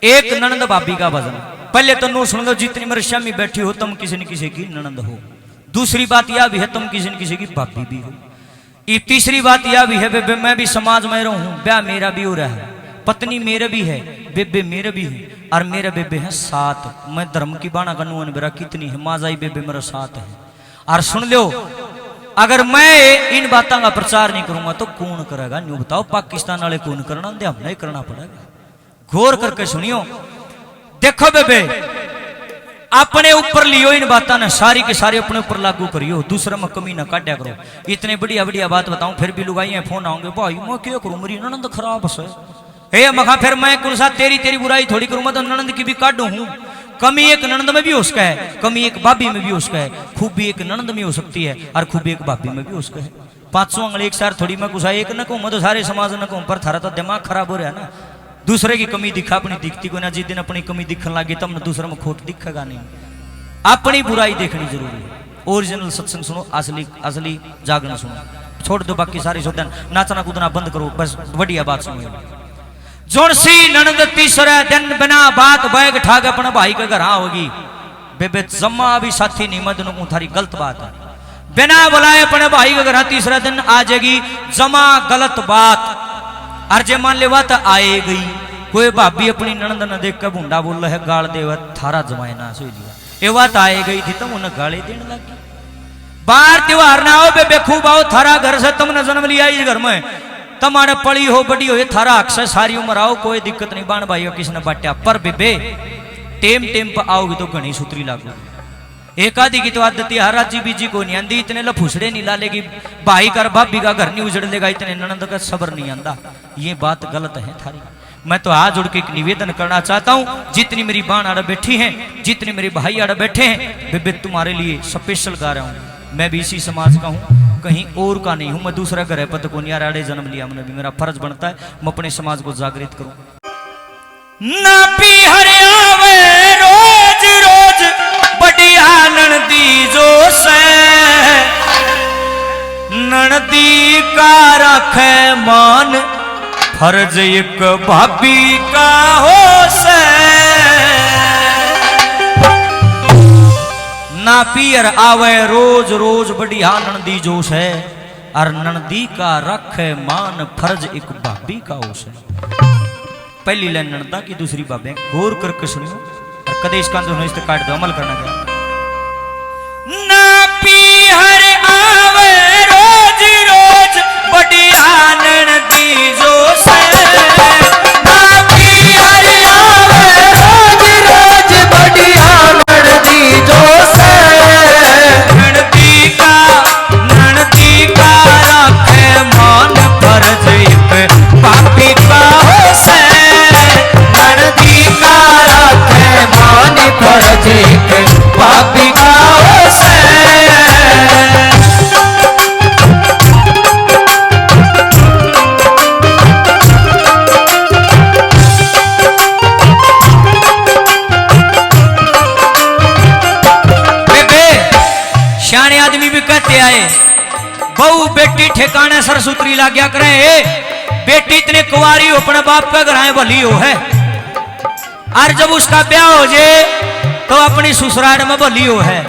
एक ननंद भाभी का भजन। पहले तो नो सुन लो, जितनी मेरे श्यामी बैठी हो तुम किसी न किसी की ननंद हो। दूसरी बात यह भी है तुम किसी न किसी की भाभी भी हो। तीसरी बात यह भी है बेबे मैं भी समाज में रहूं, ब्याह मेरा भी हो रहा है, पत्नी मेरे भी है, बेबे मेरे भी है, और मेरे बेबे है 7। मैं धर्म की बाणा का नुअन मेरा कितनी है, माजाई बेबे मेरा 7 है। और सुन लो, अगर मैं इन बातों का प्रचार नहीं करूंगा तो कौन करेगा? न्यू बताओ, पाकिस्तान वाले कौन करना, हमने ही करना पड़ेगा। गौर करके सुनियो, देखो बेबे अपने ऊपर लियो इन बातों ने, सारी के सारे अपने ऊपर लागू करियो, दूसरे में कमी ना काटा करो। इतने बढ़िया बढ़िया बात बताऊं फिर भी लुगाई फोन आओगे, भाई मैं क्या करूं, मेरी ननंद खराब है। हे मखा फिर मैं कौन सा तेरी बुराई थोड़ी करूं, मैं तो ननंद की भी काटू हूं। कमी एक ननंद में भी हो सकता है, कमी एक भाभी में भी हो सकता है, खूबी एक ननंद में हो सकती है और खूबी एक भाभी में भी हो सकता है। 500 अंगली एक सार थोड़ी मैं कुछ एक न कहूं, मैं तो सारे समाज न कहूं, पर थारा तो दिमाग खराब हो रहा है ना। दूसरे की कमी दिखा, अपनी दिखती को ना। जिस दिन अपनी कमी दिखने लगी तब न दूसरे में खोट दिखेगा नहीं। अपनी बुराई देखनी जरूरी है। ओरिजिनल सत्संग सुनो, असली जागरण सुनो, छोड़ दो बाकी सारी सोचन, नाचना कूदना बंद करो, बस बढ़िया बात सुनो। जोनसी ननंद तीसरे दिन बिना बात बैग ठाक अपने भाई के घर होगी, बेबे जम्मा भी साथी नहीं, मदन थारी गलत बात है। बिना बुलाए अपने भाई के घर तीसरे दिन आ जाएगी, जमा गलत बात। और जे मान ले बात आए गई, कोई भाभी अपनी ननंद न देख के भूडा बोल रहा है, गाल दे थारा जमाना सो लिया, ये बात आए गई थी, तुम उन्हें गाली देने लगी। बार त्योहार ना आओ बेबे, खूब आओ, थारा घर से तुमने जन्म लिया इस घर में, तुम्हारे पड़ी हो बड़ी हो, ये थारा अक्सर सारी उम्र आओ, कोई दिक्कत नहीं, बाण भाई किसने बांटा। पर बेबे टेम पर आओगी तो घनी सूत्री लागू। एक आदि की तो आदत हर राजी बीजी को नहीं आंदी, इतने लफुसड़े नहीं लालेगी, भाई कर भाभी का घर नहीं उजड़ लेगा, इतने ननंद का सबर नहीं आंदा। ये बात गलत है थारी। मैं तो हाथ जोड़ के एक निवेदन करना चाहता हूं, जितनी मेरी बाण आड़ बैठी हैं, जितने मेरे भाई आड़ बैठे हैं, बेबे तुम्हारे लिए स्पेशल गा रहा हूं। मैं भी इसी समाज का हूं, कहीं और का नहीं हूं। मैं दूसरा घर है पद को नहीं, आड़े जन्म लिया मैंने भी, मेरा फर्ज बनता है मैं अपने समाज को जागृत करूं। ना पी हरियावे रोज रोज बढ़िया ननदी जो से, ननदी का रखे मान, फर्ज एक भाभी का हो से। ना पियर आवे रोज रोज बढ़िया ननदी जोश है, और ननदी का रखे मान, फर्ज एक भाभी का होश है। पहली लाइन ननदा की, दूसरी भाभी। गौर करके सुनियो और कदे इसका इस काट दो, अमल करना क्या। ना पियर आवे रोज रोज बढ़िया ननदी जोश है, ना पियर आवे रोज रोज बढ़िया ननदी जोश है। ननदी का रखे मान, फर्ज एक भाभी का होश है। ननदी का रखे मान, फर्ज एक भाभी का होश है। सियाने आदमी भी कहते आए, बहु बेटी ठिकाने सरसूत्री ला गया करे, बेटी इतने कुंवारी हो अपने बाप का घर आए भली हो है, और जब उसका ब्याह हो जाए तो अपनी ससुराल में भली हो है।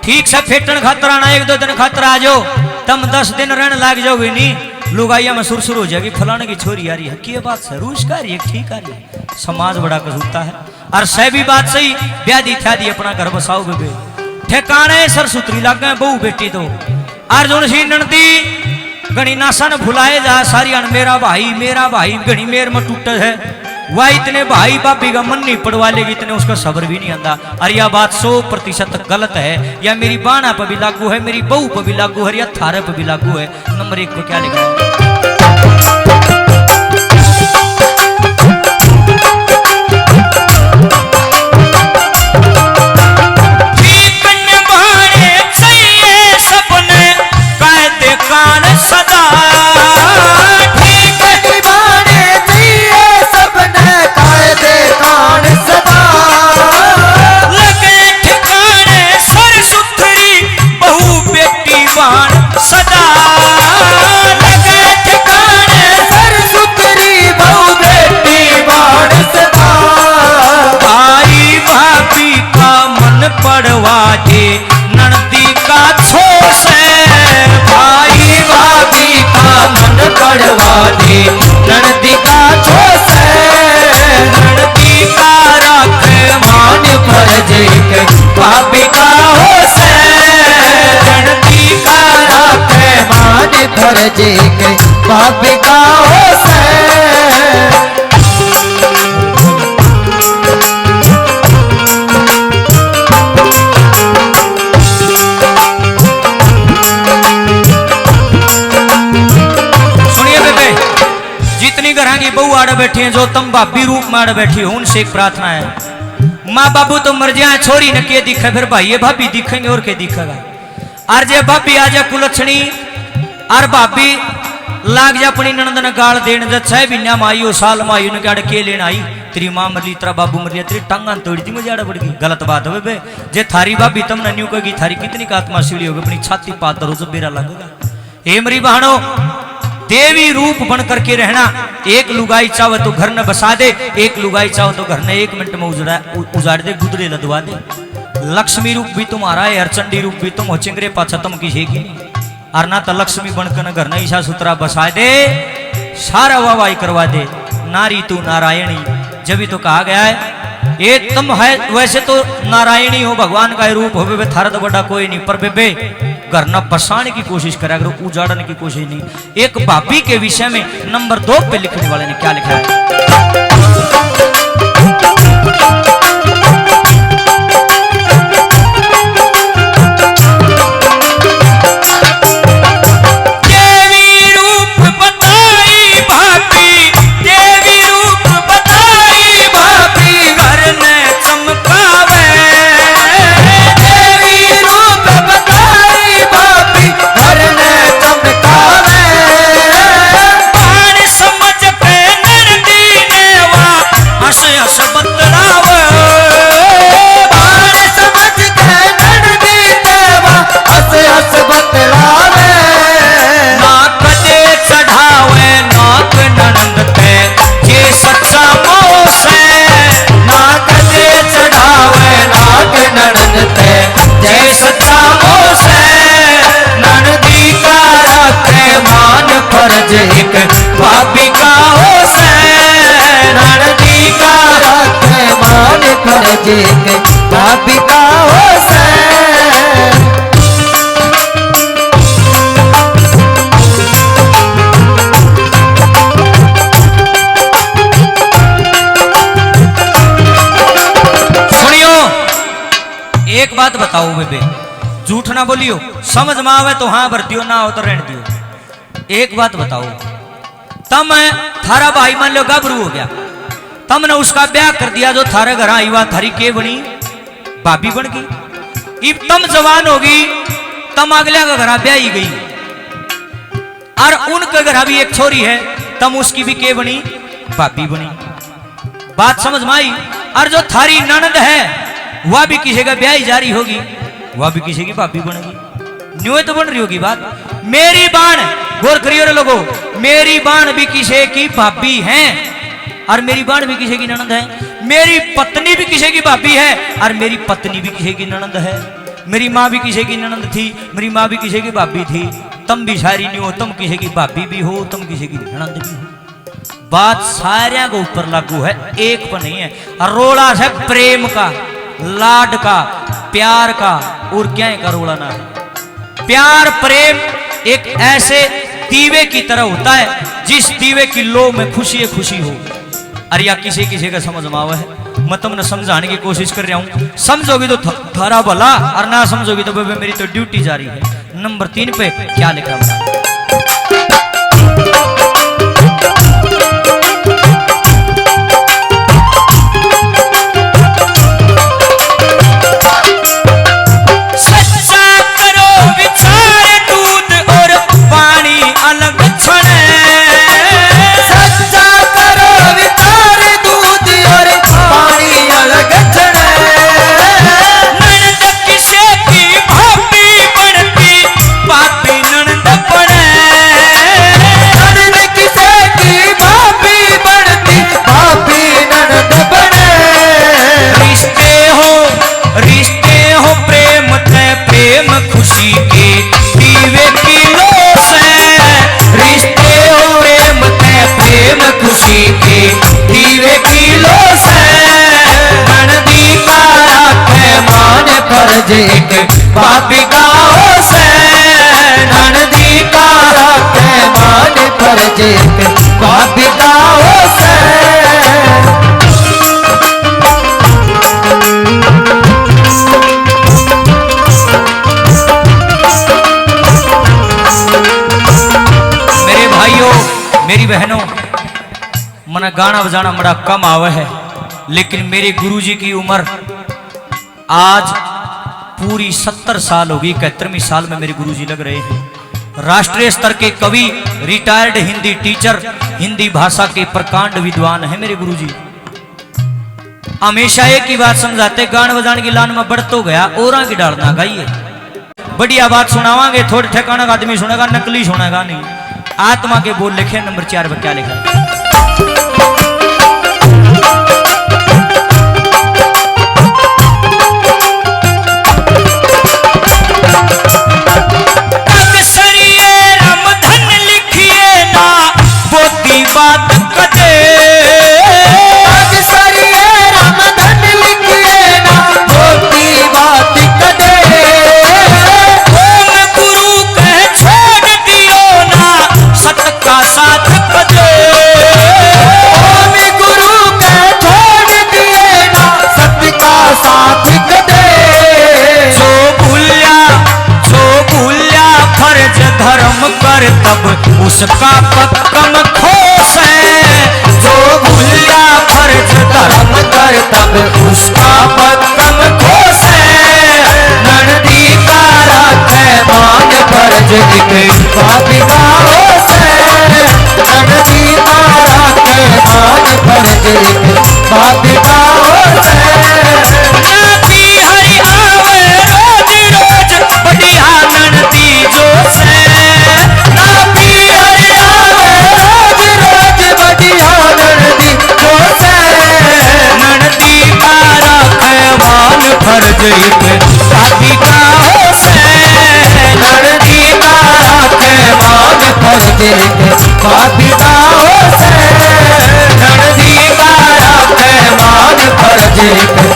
ठीक से फेटन खातर आना, 1-2 दिन खातर आ जाओ, तुम 10 दिन रहने लाग जाओगे नहीं, लुगाइया में सुरसुर हो जाएगी, फलाने की छोरी आ रही है, क्या बात है, रूस का रही है, ठीक आ रही है। समाज बड़ा कसूता है, और सह भी बात सही, ब्याह दी था दी अपना घर बसाओ बेबे, ठिकाने सरसूत्री लग गए बहु बेटी तो। अर्जुन सी ननदी गणी नासा ने भुलाए जा सारी, मेरा भाई गणी मेर में टूट है, वह इतने भाई भाभी का मन नहीं पड़वा लेगी, इतने उसका सब्र भी नहीं आंदा। और यह बात 100% गलत है, या मेरी बाणा पर भी लागू है, मेरी बहू पर भी लागू है, या थारे पर भी लागू है। नंबर 1 पर क्या लिखा है, सदा ठीक निभाने चाहिए सबने कायदे कान सदा, लगे ठिकाने सरसूत्री बहु बेटी बाण सदा, लगे दे ननदी का छोसे ननदी का रखे मान फर्ज के भाभी का होसे ननदी का रखे मान फर्ज के भाभी का होसे। बहु आड़ बैठी हैं जो तुम भाभी रूप में आड़ बैठी हो उनसे एक प्रार्थना है। माँ बाबू तो मर जाए छोरी न के दिखे फिर भाई भाभी दिखेंगे और के दिखेगा। और जे भाभी आ जा कुलक्षणी और भाभी लाग जा अपनी ननद ने गाल देने जा 6 महीना माई साल माई ने क्या के लेना आई तेरी माँ मरली तेरा बाबू मरलिया तेरी टांगा तोड़ दी मुझे आड़ा पड़ गई। गलत बात हो बे जे थारी भाभी तुमने न्यू कहेगी थारी कितनी का आत्मा सीढ़ी होगी अपनी छाती पात दरो जो बेरा लगेगा। हे मरी बहनों देवी रूप बन करके रहना। एक लुगाई चाहो तो घर न बसा दे एक लुगाई चाहो तो घर ने 1 मिनट में उजाड़ दे गुदरे लदवा दे। लक्ष्मी रूप भी तुम्हारा है हरचंडी रूप भी तुम हो चिंगरे पाछा तुम किसी की और ना तो लक्ष्मी बनकर घर न ईशा सुतरा बसा दे सारा वाहवाही करवा दे। नारी तू नारायणी जब तो कहा गया है ये तुम है वैसे तो नारायणी हो भगवान का रूप हो बे थारा तो बड़ा कोई नहीं पर बेबे घर न बसाने की कोशिश करा करो उजाड़ने की कोशिश नहीं। एक भाभी के विषय में नंबर 2 पे लिखने वाले ने क्या लिखा है। भाभी का होसे ननदी का रखे मान फर्ज के भाभी का होसे। सुनियो एक बात बताओ बेबे झूठ ना बोलियो समझ में आवे तो हाँ भर दियो ना हो तो रहने दियो। एक बात बताओ तम थारा भाई मान लो गाभरू हो गया तमने उसका ब्याह कर दिया जो थारे घर आई हुआ थारी के बनी भाभी बन गई। इब तम जवान होगी तम अगले का घर ब्याही गई और उनके घर भी एक छोरी है तम उसकी भी के बनी भाभी बनी। बात समझ में आई। और जो थारी ननद है वह भी किसी का ब्याही जारी होगी वह भी किसी की भाभी बनेगी। न्यू तो बन रही होगी बात। मेरी बाण गौर करियो रे लोगो मेरी बाण भी किसी की भाभी है और मेरी बाण भी किसी की ननद है। मेरी पत्नी भी किसी की भाभी है और मेरी पत्नी भी किसी की ननद है। मेरी माँ भी किसी की ननद थी मेरी माँ भी किसी की भाभी थी। तुम भी सारी नहीं हो तुम किसी की भाभी भी हो तुम किसी की ननद भी हो। बात सारे को ऊपर लागू है एक पर नहीं है। रोड़ा है प्रेम का लाड का प्यार का और क्या है रोड़ा ना है। प्यार प्रेम एक ऐसे दीवे की तरह होता है जिस दीवे की लो में खुशी खुशी हो। अरे या किसी किसी का समझ में आवा है मैं तुमने समझाने की कोशिश कर रहा हूं। समझोगी तो थारा भला और ना समझोगी तो बेबे मेरी तो ड्यूटी जारी है। नंबर 3 पे क्या लिखा हुआ ननद किसे की भाभी बनती भाभी ननद पड़े मना गाना बजाना बड़ा कम आवे है, लेकिन मेरे गुरुजी की उम्र आज पूरी 70 साल होगी। 71वीं साल में मेरे गुरुजी लग रहे हैं। राष्ट्रीय स्तर के कवि, रिटायर्ड हिंदी टीचर, हिंदी भाषा के प्रकांड विद्वान है मेरे गुरुजी। हमेशा एक ही बात समझाते, गान बजाने की लान में बढ़ तो गया और की डालना गाइए। बढ़िया बात सुनावांगे, थोड़े ठिकाना आदमी सुनेगा, नकली सुनेगा नहीं। आत्मा के बोल लिखे नंबर 4 पर क्या लिखा है? तब उसका पक्कम खोस है, जो भूलिया फर्ज धर्म कर तब उसका पक्कम खोस है। ननदी का रखे मान फर्ज एक पापी का होश है। ननदी का रखे मान फर्ज एक पापी का होश है। नाती हरि आवे रोज रोज बढ़िया ननदी जोश है। फर्ज एक पापी का होश है। ननदी का रखवाल फर्ज एक पापी का होश है। ननदी का रखवाल फर्ज एक